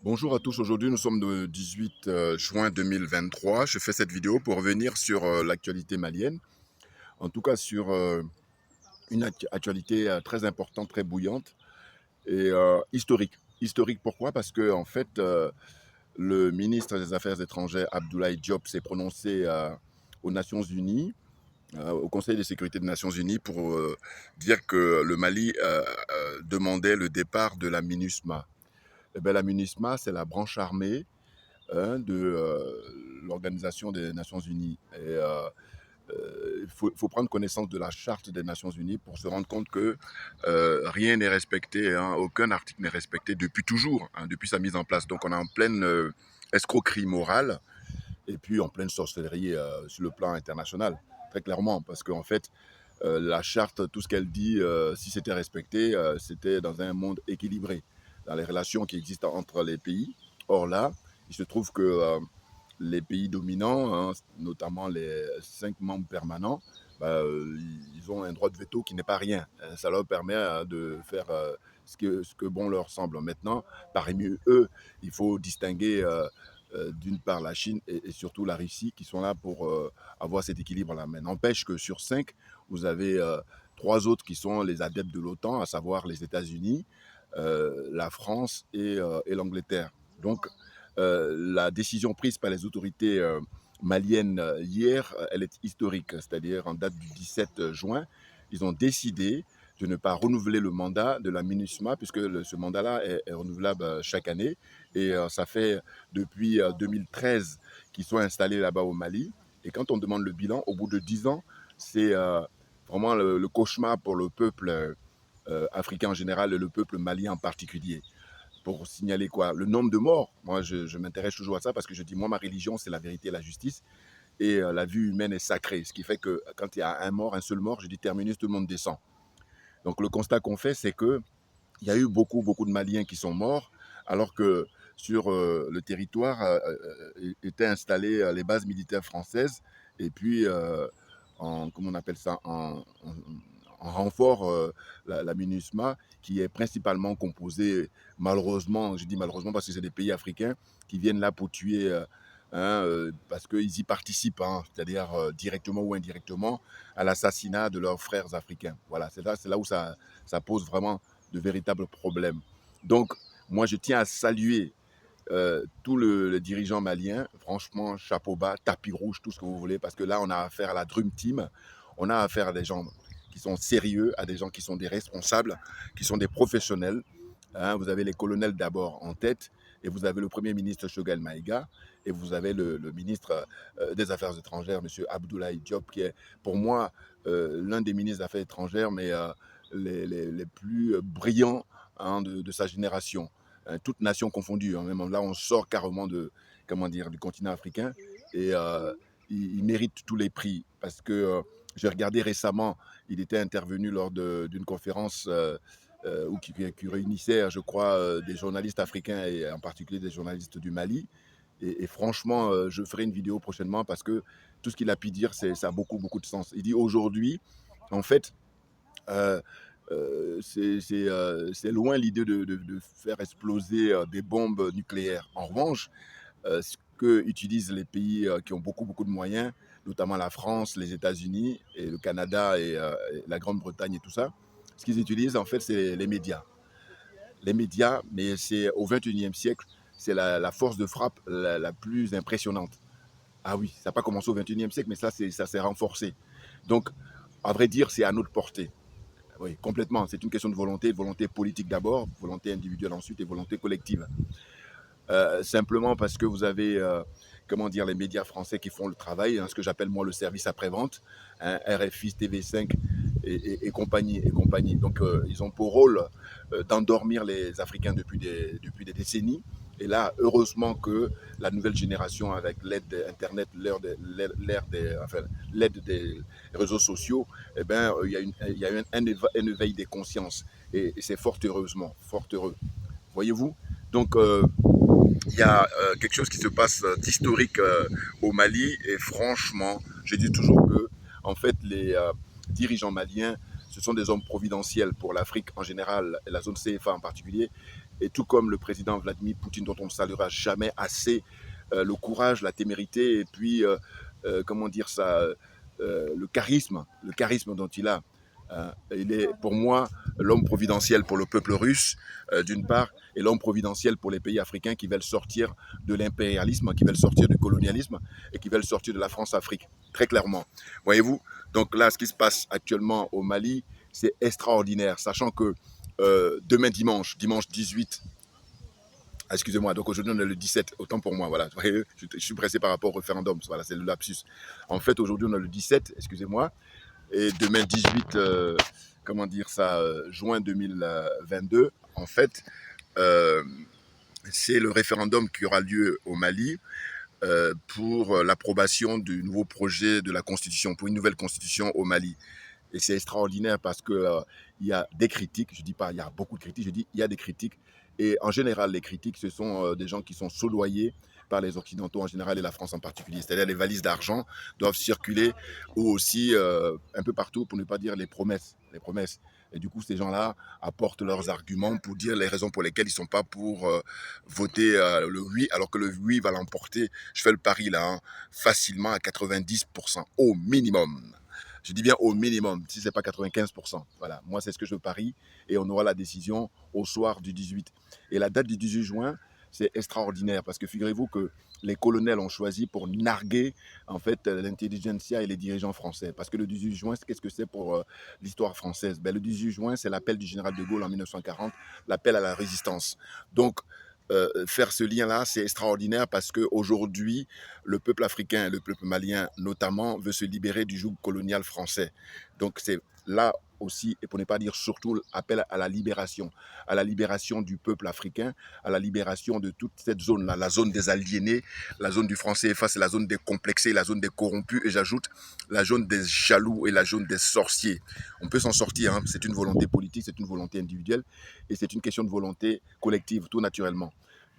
Bonjour à tous, aujourd'hui nous sommes le 18 juin 2023. Je fais cette vidéo pour revenir sur l'actualité malienne, en tout cas sur une actualité très importante, très bouillante et historique. Historique pourquoi? Parce que en fait, le ministre des Affaires étrangères Abdoulaye Diop s'est prononcé aux Nations Unies, au Conseil de sécurité des Nations Unies pour dire que le Mali demandait le départ de la MINUSMA. Eh bien, la MINUSMA, c'est la branche armée de l'Organisation des Nations Unies. Et il faut prendre connaissance de la Charte des Nations Unies pour se rendre compte que rien n'est respecté, hein, aucun article n'est respecté depuis toujours, hein, depuis sa mise en place. Donc on est en pleine escroquerie morale et puis en pleine sorcellerie sur le plan international, très clairement, parce qu'en fait, la charte, tout ce qu'elle dit, si c'était respecté, c'était dans un monde équilibré, dans les relations qui existent entre les pays. Or là, il se trouve que les pays dominants, hein, notamment les 5 membres permanents, ils ont un droit de veto qui n'est pas rien. Ça leur permet de faire ce que bon leur semble. Maintenant, parmi eux, il faut distinguer d'une part la Chine et surtout la Russie qui sont là pour avoir cet équilibre-là. Mais n'empêche que sur 5, vous avez 3 autres qui sont les adeptes de l'OTAN, à savoir les États-Unis, la France et l'Angleterre. Donc, la décision prise par les autorités maliennes hier, elle est historique, c'est-à-dire en date du 17 juin, ils ont décidé de ne pas renouveler le mandat de la MINUSMA, puisque ce mandat-là est renouvelable chaque année. Et ça fait depuis 2013 qu'ils sont installés là-bas au Mali. Et quand on demande le bilan, au bout de 10 ans, c'est vraiment le cauchemar pour le peuple africain en général et le peuple malien en particulier. Pour signaler quoi? Le nombre de morts. Moi, je m'intéresse toujours à ça parce que je dis, moi, ma religion, c'est la vérité et la justice. Et la vie humaine est sacrée. Ce qui fait que quand il y a un mort, un seul mort, je dis terminus, tout le monde descend. Donc le constat qu'on fait, c'est que il y a eu beaucoup, beaucoup de Maliens qui sont morts, alors que sur le territoire étaient installées les bases militaires françaises, et puis, comment on appelle ça, en renfort, la MINUSMA, qui est principalement composée, malheureusement, je dis malheureusement parce que c'est des pays africains, qui viennent là pour tuer, hein, parce qu'ils y participent, hein, c'est-à-dire directement ou indirectement, à l'assassinat de leurs frères africains. Voilà, c'est là où ça pose vraiment de véritables problèmes. Donc, moi, je tiens à saluer tous les dirigeants maliens. Franchement, chapeau bas, tapis rouge, tout ce que vous voulez, parce que là, on a affaire à la Dream Team. On a affaire à des gens qui sont sérieux, à des gens qui sont des responsables, qui sont des professionnels. Hein, vous avez les colonels d'abord en tête, et vous avez le Premier ministre Choguel Maïga, et vous avez le ministre des Affaires étrangères, M. Abdoulaye Diop, qui est pour moi l'un des ministres des Affaires étrangères, mais les plus brillants, hein, de sa génération, hein, toutes nations confondues, hein. Même là, on sort carrément comment dire, du continent africain, et il mérite tous les prix parce que j'ai regardé récemment, il était intervenu lors d'une conférence qui réunissait, je crois, des journalistes africains et en particulier des journalistes du Mali. Et franchement, je ferai une vidéo prochainement parce que tout ce qu'il a pu dire, ça a beaucoup, beaucoup de sens. Il dit aujourd'hui, en fait, euh, c'est loin l'idée de faire exploser des bombes nucléaires. En revanche, ce que utilisent les pays qui ont beaucoup, beaucoup de moyens, notamment la France, les États-Unis, et le Canada et la Grande-Bretagne et tout ça, ce qu'ils utilisent, en fait, c'est les médias. Les médias, mais c'est au XXIe siècle, c'est la force de frappe la plus impressionnante. Ah oui, ça n'a pas commencé au XXIe siècle, mais ça s'est renforcé. Donc, à vrai dire, c'est à notre portée. Oui, complètement. C'est une question de volonté politique d'abord, volonté individuelle ensuite et volonté collective. Simplement parce que vous avez, comment dire, les médias français qui font le travail, hein, ce que j'appelle moi le service après-vente, hein, RFI, TV5 et compagnie. Et compagnie. Donc, ils ont pour rôle d'endormir les Africains depuis des décennies. Et là, heureusement que la nouvelle génération, avec l'aide d'Internet, l'aide des réseaux sociaux, eh ben, il y a un éveil des consciences. Et c'est fort heureusement, fort heureux. Voyez-vous? Donc, il y a quelque chose qui se passe d'historique au Mali. Et franchement, je dis toujours que, en fait, les dirigeants maliens, ce sont des hommes providentiels pour l'Afrique en général et la zone CFA en particulier. et tout comme le président Vladimir Poutine, dont on ne saluera jamais assez le courage, la témérité, et puis, comment dire ça, le charisme dont il a. Il est pour moi l'homme providentiel pour le peuple russe, d'une part, et l'homme providentiel pour les pays africains qui veulent sortir de l'impérialisme, qui veulent sortir du colonialisme et qui veulent sortir de la France-Afrique, très clairement. Voyez-vous, donc là, ce qui se passe actuellement au Mali, c'est extraordinaire, sachant que demain dimanche 18, excusez-moi, donc aujourd'hui on est le 17, autant pour moi, voilà. Je suis pressé par rapport au référendum, voilà, c'est le lapsus. En fait, aujourd'hui on est le 17, excusez-moi, et demain 18, comment dire ça, juin 2022, en fait, euh, c'est le référendum qui aura lieu au Mali pour l'approbation du nouveau projet de la Constitution, pour une nouvelle Constitution au Mali. Et c'est extraordinaire parce que il y a des critiques, je dis pas il y a beaucoup de critiques, je dis il y a des critiques. Et en général, les critiques, ce sont des gens qui sont soudoyés par les Occidentaux en général et la France en particulier. C'est-à-dire les valises d'argent doivent circuler ou aussi un peu partout pour ne pas dire les promesses. Les promesses. Et du coup, ces gens-là apportent leurs arguments pour dire les raisons pour lesquelles ils ne sont pas pour voter le oui, alors que le oui va l'emporter. Je fais le pari là, hein, facilement à 90% au minimum. Je dis bien au minimum, si ce n'est pas 95%. Voilà, moi c'est ce que je parie et on aura la décision au soir du 18. Et la date du 18 juin, c'est extraordinaire parce que figurez-vous que les colonels ont choisi pour narguer en fait l'intelligentsia et les dirigeants français. Parce que le 18 juin, qu'est-ce que c'est pour l'histoire française? Ben, le 18 juin, c'est l'appel du général de Gaulle en 1940, l'appel à la résistance. Donc, faire ce lien-là, c'est extraordinaire parce qu'aujourd'hui, le peuple africain, le peuple malien notamment, veut se libérer du joug colonial français. Donc c'est là aussi, et pour ne pas dire surtout, appel à la libération du peuple africain, à la libération de toute cette zone-là, la zone des aliénés, la zone du franc CFA, c'est la zone des complexés, la zone des corrompus, et j'ajoute la zone des jaloux et la zone des sorciers. On peut s'en sortir, hein. C'est une volonté politique, c'est une volonté individuelle, et c'est une question de volonté collective, tout naturellement.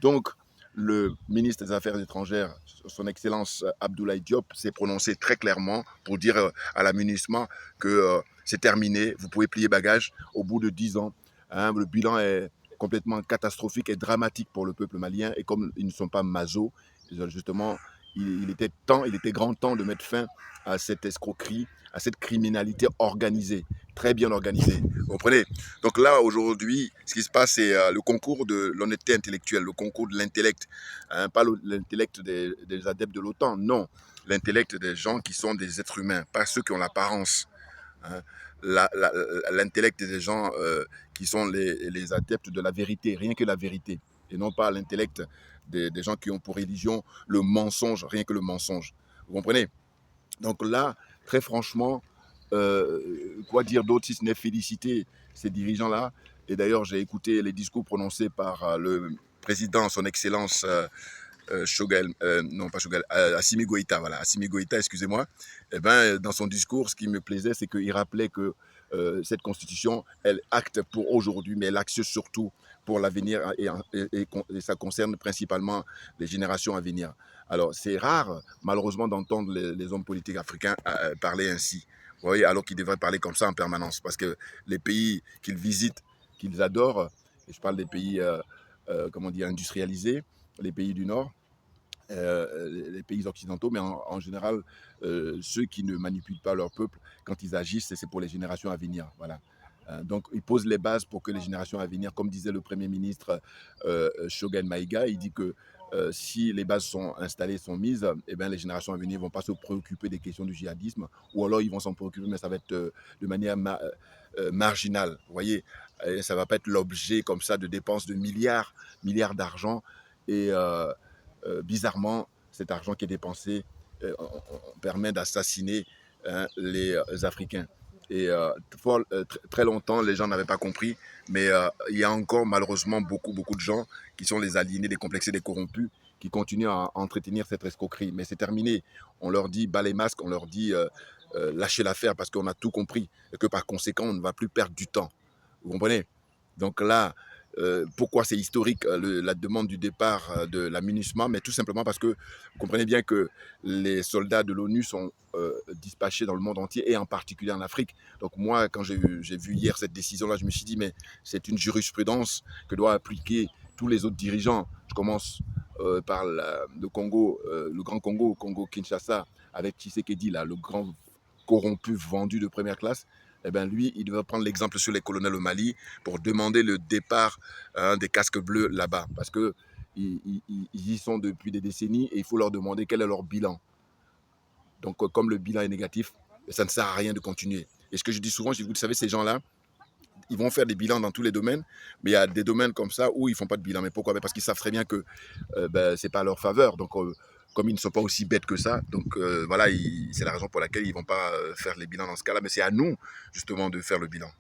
Donc, le ministre des Affaires étrangères, son Excellence Abdoulaye Diop, s'est prononcé très clairement pour dire à la MINUSMA que c'est terminé, vous pouvez plier bagage au bout de 10 ans. Hein, le bilan est complètement catastrophique et dramatique pour le peuple malien. Et comme ils ne sont pas maso, justement, il était grand temps de mettre fin à cette escroquerie, à cette criminalité organisée, très bien organisée. Vous comprenez? Donc là, aujourd'hui, ce qui se passe, c'est le concours de l'honnêteté intellectuelle, le concours de l'intellect. Hein, pas l'intellect des adeptes de l'OTAN, non. L'intellect des gens qui sont des êtres humains, pas ceux qui ont l'apparence. Hein. L'intellect des gens qui sont les adeptes de la vérité, rien que la vérité. Et non pas l'intellect des gens qui ont pour religion le mensonge, rien que le mensonge. Vous comprenez? Donc là, très franchement, quoi dire d'autre si ce n'est féliciter ces dirigeants-là. Et d'ailleurs, j'ai écouté les discours prononcés par le président, son Excellence Shogal, non pas Shogal, Assimi Goïta, voilà, Assimi Goïta, excusez-moi. Eh ben, dans son discours, ce qui me plaisait, c'est qu'il rappelait que cette constitution, elle acte pour aujourd'hui, mais elle acte surtout pour l'avenir et ça concerne principalement les générations à venir. Alors, c'est rare, malheureusement, d'entendre les hommes politiques africains parler ainsi. Vous voyez, alors qu'ils devraient parler comme ça en permanence. Parce que les pays qu'ils visitent, qu'ils adorent, et je parle des pays, comment dire, industrialisés, les pays du Nord, les pays occidentaux, mais en général, ceux qui ne manipulent pas leur peuple, quand ils agissent, c'est pour les générations à venir. Voilà. Donc, ils posent les bases pour que les générations à venir, comme disait le Premier ministre Shogun Maïga, il dit que si les bases sont installées, sont mises, eh bien, les générations à venir ne vont pas se préoccuper des questions du djihadisme, ou alors ils vont s'en préoccuper, mais ça va être de manière marginale. Vous voyez, et ça ne va pas être l'objet comme ça de dépenses de milliards d'argent. Et bizarrement, cet argent qui est dépensé permet d'assassiner hein, les Africains. Et très longtemps, les gens n'avaient pas compris, mais il y a encore malheureusement beaucoup de gens qui sont les aliénés, les complexés, les corrompus, qui continuent à entretenir cette escroquerie. Mais c'est terminé. On leur dit bas les masques, on leur dit lâchez l'affaire parce qu'on a tout compris et que par conséquent, on ne va plus perdre du temps. Vous comprenez? Donc là, Pourquoi c'est historique, la demande du départ de la MINUSMA? Mais tout simplement parce que vous comprenez bien que les soldats de l'ONU sont dispatchés dans le monde entier et en particulier en Afrique. Donc moi, quand j'ai vu hier cette décision-là, je me suis dit, mais c'est une jurisprudence que doivent appliquer tous les autres dirigeants. Je commence par le Congo, le Grand Congo, Congo-Kinshasa, avec Tshisekedi, là, le grand corrompu vendu de première classe. Eh bien, lui, il devrait prendre l'exemple sur les colonels au Mali pour demander le départ des casques bleus là-bas. Parce qu'ils y sont depuis des décennies et il faut leur demander quel est leur bilan. Donc, comme le bilan est négatif, ça ne sert à rien de continuer. Et ce que je dis souvent, je dis, vous savez, ces gens-là, ils vont faire des bilans dans tous les domaines, mais il y a des domaines comme ça où ils ne font pas de bilan. Mais pourquoi? Parce qu'ils savent très bien que ce n'est pas à leur faveur. Donc, comme ils ne sont pas aussi bêtes que ça, donc voilà, c'est la raison pour laquelle ils ne vont pas faire les bilans dans ce cas-là. Mais c'est à nous, justement, de faire le bilan.